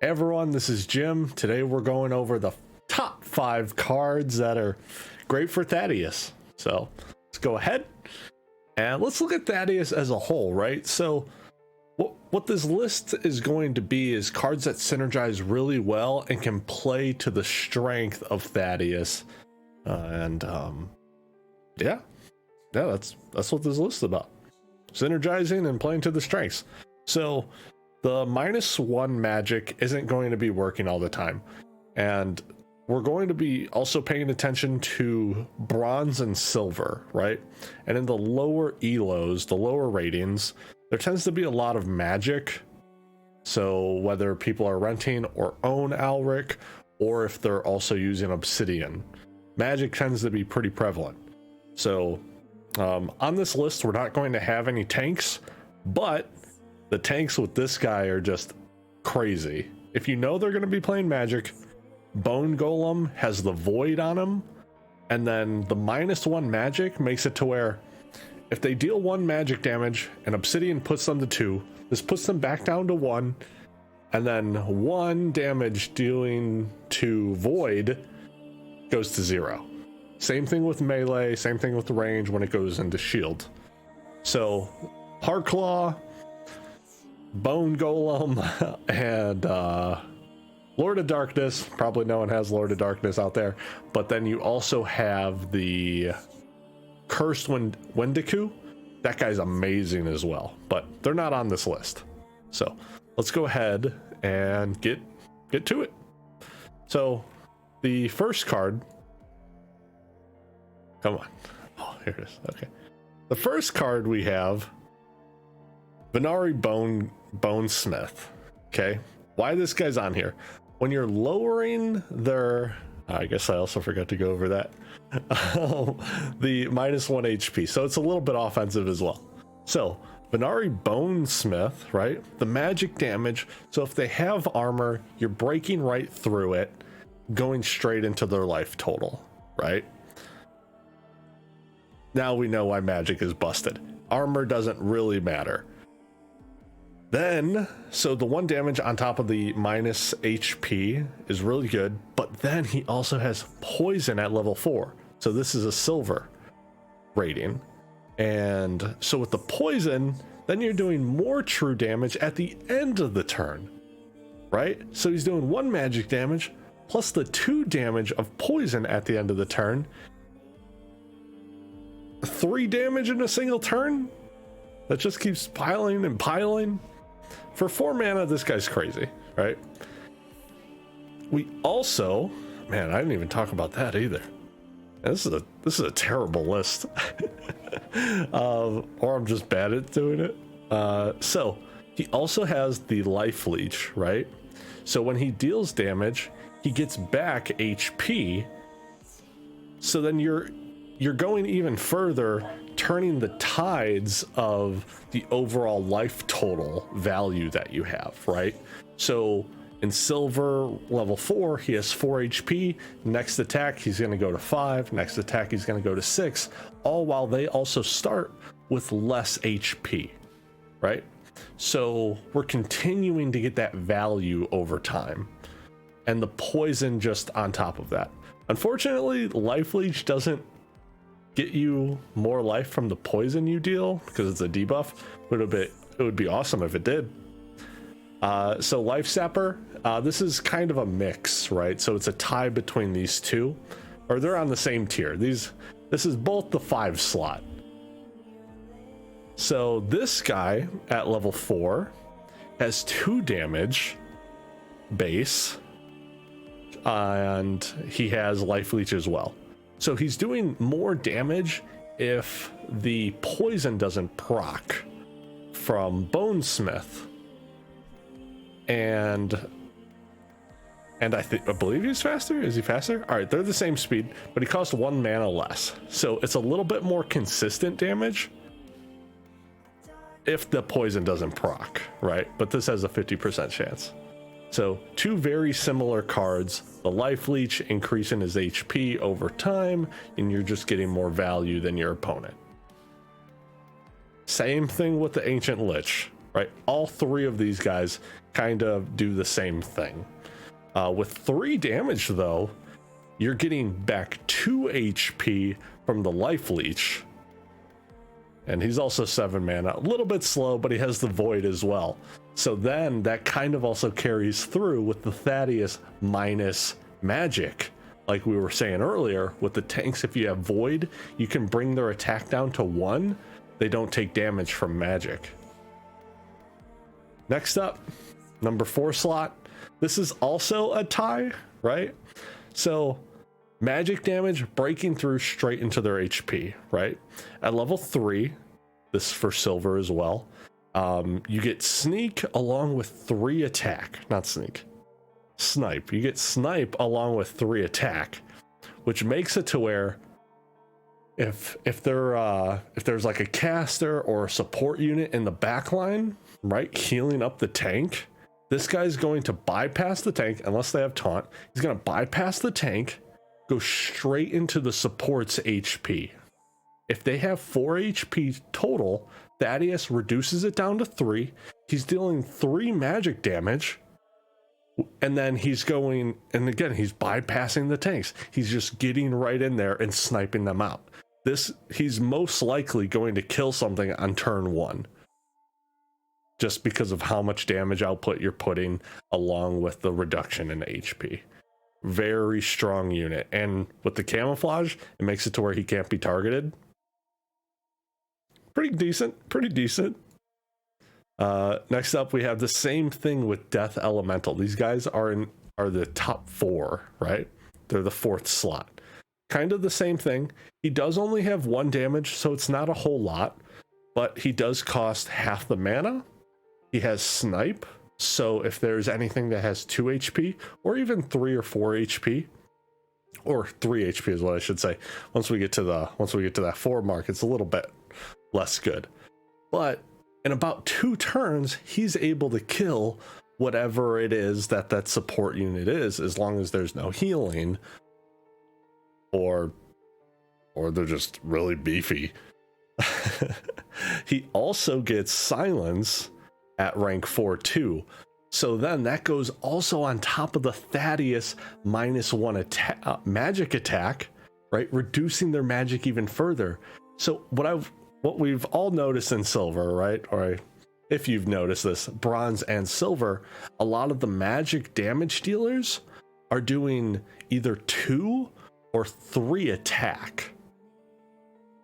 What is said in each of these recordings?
Hey everyone, this is Jim. Today we're going over the top 5 cards that are great for Thaddius. So let's go ahead and let's look at Thaddius as a whole, right? So what this list is going to be is cards that synergize really well and can play to the strength of Thaddius. Yeah, that's what this list is about. Synergizing and playing to the strengths. So the -1 magic isn't going to be working all the time. And we're going to be also paying attention to bronze and silver, right? And in the lower elos, the lower ratings, there tends to be a lot of magic. So whether people are renting or own Alric, or if they're also using obsidian, magic tends to be pretty prevalent. So on this list, we're not going to have any tanks, but the tanks with this guy are just crazy. If you know they're going to be playing magic, Bone Golem has the void on him, and then the -1 magic makes it to where if they deal 1 magic damage and obsidian puts them to 2, this puts them back down to 1, and then 1 damage dealing to void goes to 0. Same thing with melee, same thing with the range when it goes into shield. So Hardclaw, Bone Golem, and Lord of Darkness. Probably no one has Lord of Darkness out there, but then you also have the Cursed Wendigo. That guy's amazing as well, but they're not on this list. So let's go ahead and get to it. So the first card, come on. Oh, here it is. Okay. The first card we have, Benari Bonesmith. Okay. Why this guy's on here? When you're lowering their, I guess I also forgot to go over that, the -1 HP. So it's a little bit offensive as well. So Benari Bonesmith, right? The magic damage. So if they have armor, you're breaking right through it, going straight into their life total, right? Now we know why magic is busted. Armor doesn't really matter. Then, so the 1 damage on top of the -HP is really good, but then he also has poison at level 4. So this is a silver rating. And so with the poison, then you're doing more true damage at the end of the turn, right? So he's doing 1 magic damage plus the 2 damage of poison at the end of the turn. 3 damage in a single turn? That just keeps piling and piling. For 4 mana, this guy's crazy, right? We also, man, I didn't even talk about that either. This is a terrible list. Or I'm just bad at doing it. So he also has the life leech, right? So when he deals damage, he gets back HP. So then you're going even further, turning the tides of the overall life total value that you have, right? So in silver level 4, he has 4 HP. Next attack, he's going to go to 5. Next attack, he's going to go to 6. All while they also start with less HP, right? So we're continuing to get that value over time. And the poison just on top of that. Unfortunately, Life Leech doesn't get you more life from the poison you deal because it's a debuff. It would be awesome if it did. So Life Zapper, this is kind of a mix, right? So it's a tie between these two, or they're on the same tier. This is both the 5 slot. So this guy at level 4 has 2 damage base, and he has Life Leech as well. So he's doing more damage if the poison doesn't proc from Bonesmith. And I believe he's faster. Is he faster? All right, they're the same speed, but he costs 1 mana less. So it's a little bit more consistent damage if the poison doesn't proc, right? But this has a 50% chance. So 2 very similar cards, the Life Leech increasing his HP over time, and you're just getting more value than your opponent. Same thing with the Ancient Lich, right? All 3 of these guys kind of do the same thing. With 3 damage though, you're getting back 2 HP from the life leech. And he's also 7 mana, a little bit slow, but he has the void as well. So then that kind of also carries through with the Thaddius minus magic. Like we were saying earlier, with the tanks, if you have void, you can bring their attack down to 1. They don't take damage from magic. Next up, number 4 slot. This is also a tie, right? So magic damage breaking through straight into their HP, right? At level 3, this is for silver as well. You get sneak along with 3 attack, not sneak. Snipe. You get snipe along with 3 attack, which makes it to where if there's like a caster or a support unit in the back line, right, healing up the tank, this guy's going to bypass the tank unless they have taunt. He's going to bypass the tank, go straight into the support's HP. If they have 4 HP total, Thaddius reduces it down to 3. He's dealing 3 magic damage. And then he's going, and again, he's bypassing the tanks. He's just getting right in there and sniping them out. He's most likely going to kill something on turn 1. Just because of how much damage output you're putting along with the reduction in HP. Very strong unit. And with the camouflage, it makes it to where he can't be targeted. Pretty decent. Next up, we have the same thing with Death Elemental. These guys are the top 4, right? They're the 4th slot. Kind of the same thing. He does only have 1 damage, so it's not a whole lot, but he does cost half the mana. He has snipe, so if there's anything that has 2 HP, or even 3 or 4 HP, or 3 HP is what I should say. Once we get to that 4 mark, it's a little bit less good. But in about 2 turns, he's able to kill whatever it is that support unit is, as long as there's no healing, or they're just really beefy. He also gets silence at rank 4 too. So then that goes also on top of the Thaddius -1 magic attack, right? Reducing their magic even further. So what we've all noticed in silver, right? Or if you've noticed this, bronze and silver, a lot of the magic damage dealers are doing either 2 or 3 attack,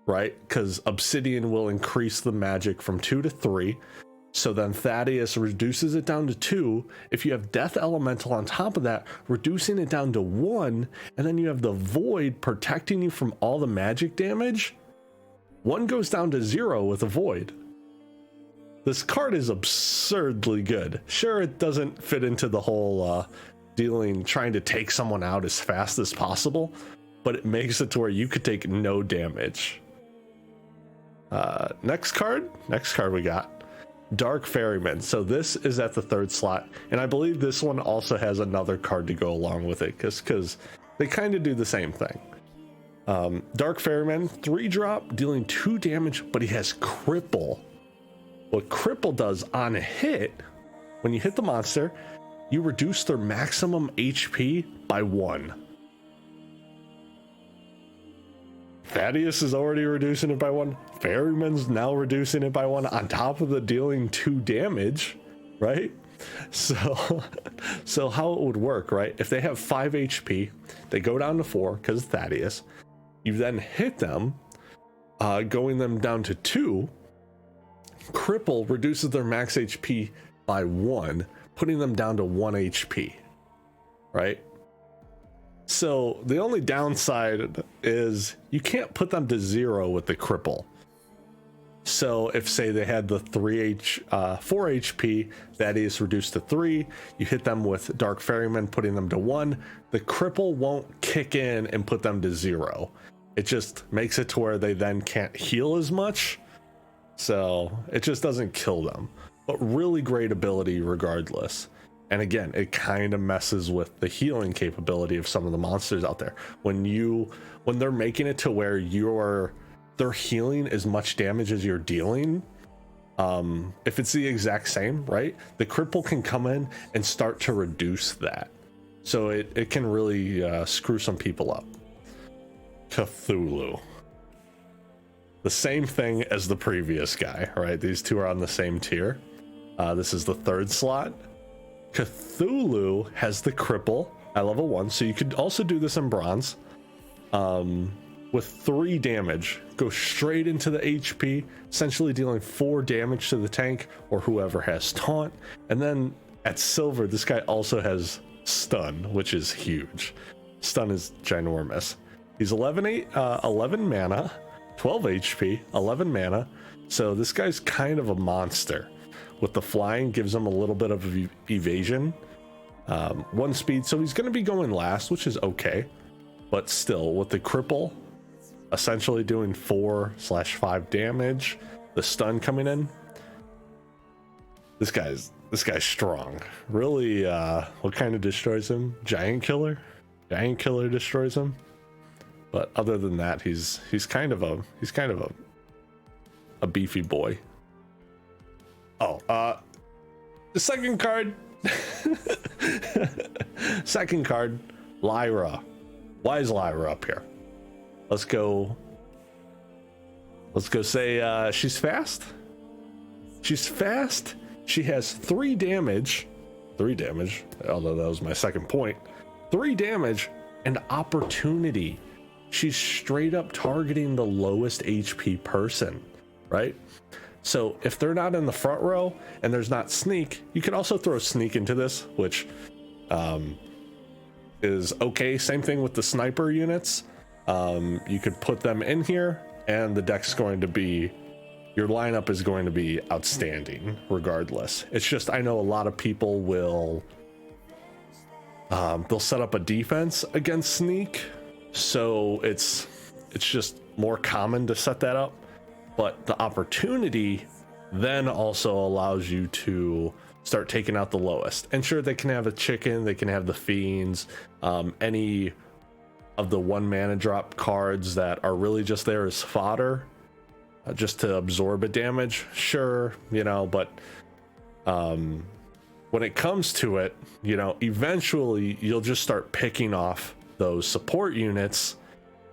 right? Because obsidian will increase the magic from 2 to 3. So then Thaddius reduces it down to 2. If you have Death Elemental on top of that, reducing it down to 1, and then you have the Void protecting you from all the magic damage, 1 goes down to 0 with a Void. This card is absurdly good. Sure, it doesn't fit into the whole trying to take someone out as fast as possible, but it makes it to where you could take no damage. Next card we got Dark Ferryman. So this is at the 3rd slot, and I believe this one also has another card to go along with it, because they kind of do the same thing. Dark Ferryman, 3-drop, dealing 2 damage, but he has Cripple. What Cripple does on a hit, when you hit the monster, you reduce their maximum HP by 1. Thaddius is already reducing it by 1. Ferryman's now reducing it by 1 on top of the dealing 2 damage, right? So how it would work, right? If they have 5 HP, they go down to 4 because Thaddius. You then hit them, going them down to 2. Cripple reduces their max HP by 1, putting them down to 1 HP, right? So the only downside is you can't put them to 0 with the cripple. So if, say, they had the 4 HP, that is reduced to 3, you hit them with Dark Ferryman, putting them to 1, the cripple won't kick in and put them to 0. It just makes it to where they then can't heal as much. So it just doesn't kill them, but really great ability regardless. And again, it kind of messes with the healing capability of some of the monsters out there. When they're making it to where they're healing as much damage as you're dealing, If it's the exact same, right, the cripple can come in and start to reduce that. So it can really screw some people up. Cthulhu. The same thing as the previous guy, right? These two are on the same tier. This is the third slot. Cthulhu has the cripple at level 1, so you could also do this in bronze. With 3 damage, go straight into the HP, essentially dealing 4 damage to the tank or whoever has taunt. And then at silver, this guy also has stun, which is huge. Stun is ginormous. He's 11 mana, 12 HP, 11 mana. So this guy's kind of a monster. With the flying, gives him a little bit of evasion. 1 speed, so he's going to be going last, which is okay. But still, with the cripple, essentially doing 4/5 damage, the stun coming in. This guy's strong. Really, what kind of destroys him? Giant killer. Giant killer destroys him. But other than that, he's kind of a beefy boy. Oh, the second card. Second card, Lyra. Why is Lyra up here? Let's go say she's fast. She's fast. She has 3 damage. 3 damage, although that was my second point. 3 damage and opportunity. She's straight up targeting the lowest HP person, right? So if they're not in the front row and there's not sneak, you can also throw sneak into this, which is okay. Same thing with the sniper units. You could put them in here and the deck's going to be, your lineup is going to be outstanding regardless. It's just, I know a lot of people will, they'll set up a defense against sneak. So it's just more common to set that up. But the opportunity then also allows you to start taking out the lowest. And sure, they can have a chicken, they can have the fiends, any of the 1 mana drop cards that are really just there as fodder, just to absorb a damage. Sure, but when it comes to it, eventually you'll just start picking off those support units,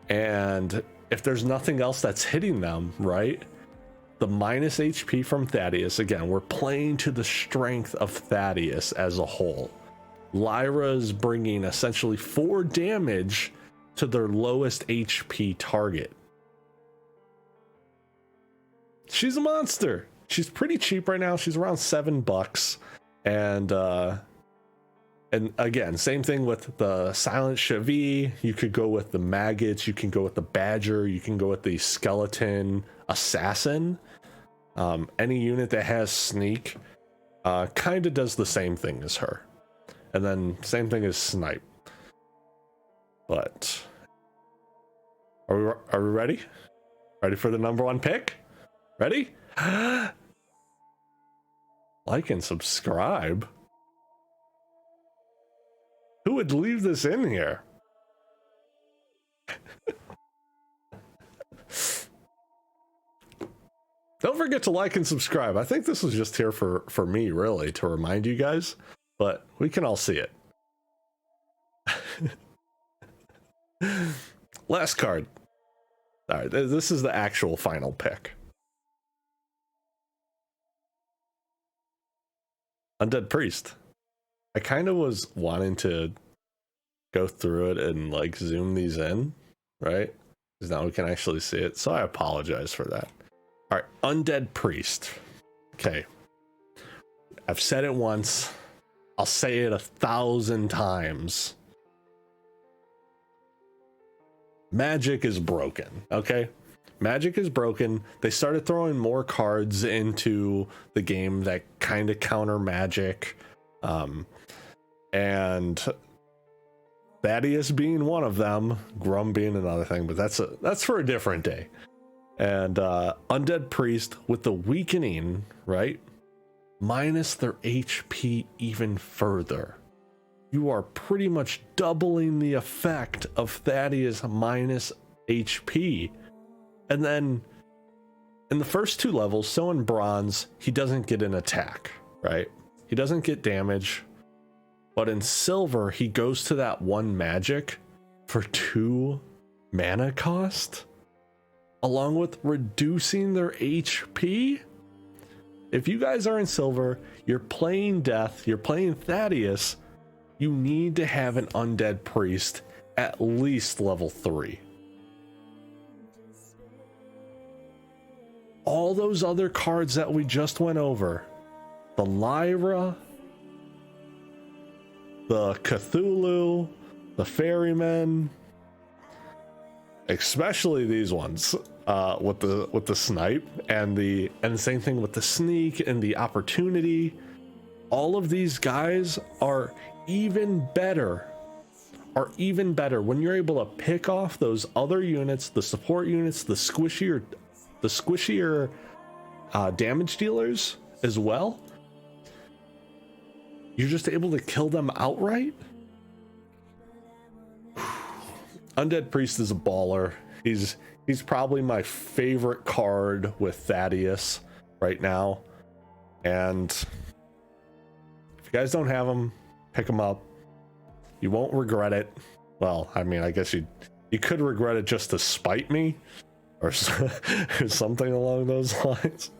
and if there's nothing else that's hitting them, right? The minus HP from Thaddius, again, we're playing to the strength of Thaddius as a whole. Lyra is bringing essentially 4 damage to their lowest HP target. She's a monster. She's pretty cheap right now. She's around $7, and again, same thing with the Silent Chevi. You could go with the Maggots, you can go with the Badger, you can go with the Skeleton Assassin. Any unit that has sneak kind of does the same thing as her. And then same thing as Snipe. But are we ready? Ready for the number 1 pick? Ready? Like and subscribe. Who would leave this in here? Don't forget to like and subscribe. I think this was just here for me, really, to remind you guys, but we can all see it. Last card. All right, this is the actual final pick. Undead Priest. I kind of was wanting to go through it and like zoom these in, right? Because now we can actually see it. So I apologize for that. All right, Undead Priest. Okay. I've said it once. I'll say it 1,000 times. Magic is broken, okay? Magic is broken. They started throwing more cards into the game that kind of counter magic. And Thaddius being one of them, Grum being another thing, but that's for a different day. And Undead Priest with the weakening, right? Minus their HP even further. You are pretty much doubling the effect of Thaddius minus HP. And then in the first 2 levels, so in bronze, he doesn't get an attack, right? He doesn't get damage. But in silver, he goes to that 1 magic for 2 mana cost, along with reducing their HP. If you guys are in silver, you're playing Death, you're playing Thaddius, you need to have an Undead Priest at least level 3. All those other cards that we just went over, the Lyra, the Cthulhu, the Ferryman, especially these ones with the snipe and the same thing with the sneak and the opportunity. All of these guys are even better when you're able to pick off those other units, the support units, the squishier damage dealers as well. You're just able to kill them outright. Undead Priest is a baller. He's probably my favorite card with Thaddius right now. And if you guys don't have him, pick him up. You won't regret it. Well, I mean, I guess you could regret it just to spite me or something along those lines.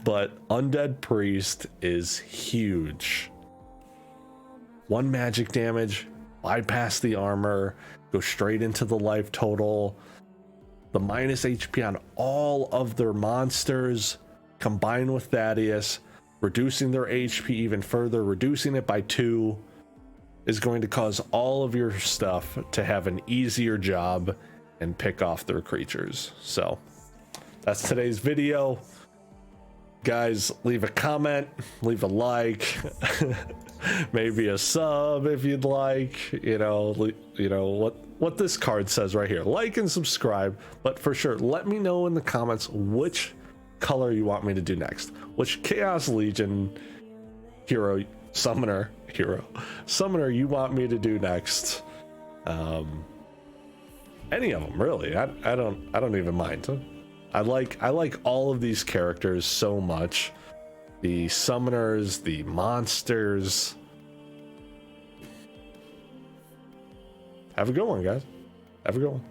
But Undead Priest is huge. 1 magic damage, bypass the armor, go straight into the life total. The minus HP on all of their monsters combined with Thaddius, reducing their HP even further, reducing it by 2, is going to cause all of your stuff to have an easier job and pick off their creatures. So that's today's video. Guys, leave a comment, leave a like, maybe a sub if you'd like. You know what this card says right here. Like and subscribe, but for sure, let me know in the comments which color you want me to do next. Which Chaos Legion summoner you want me to do next. Any of them, really. I don't even mind. I like all of these characters so much. The summoners, the monsters. Have a good one, guys. Have a good one.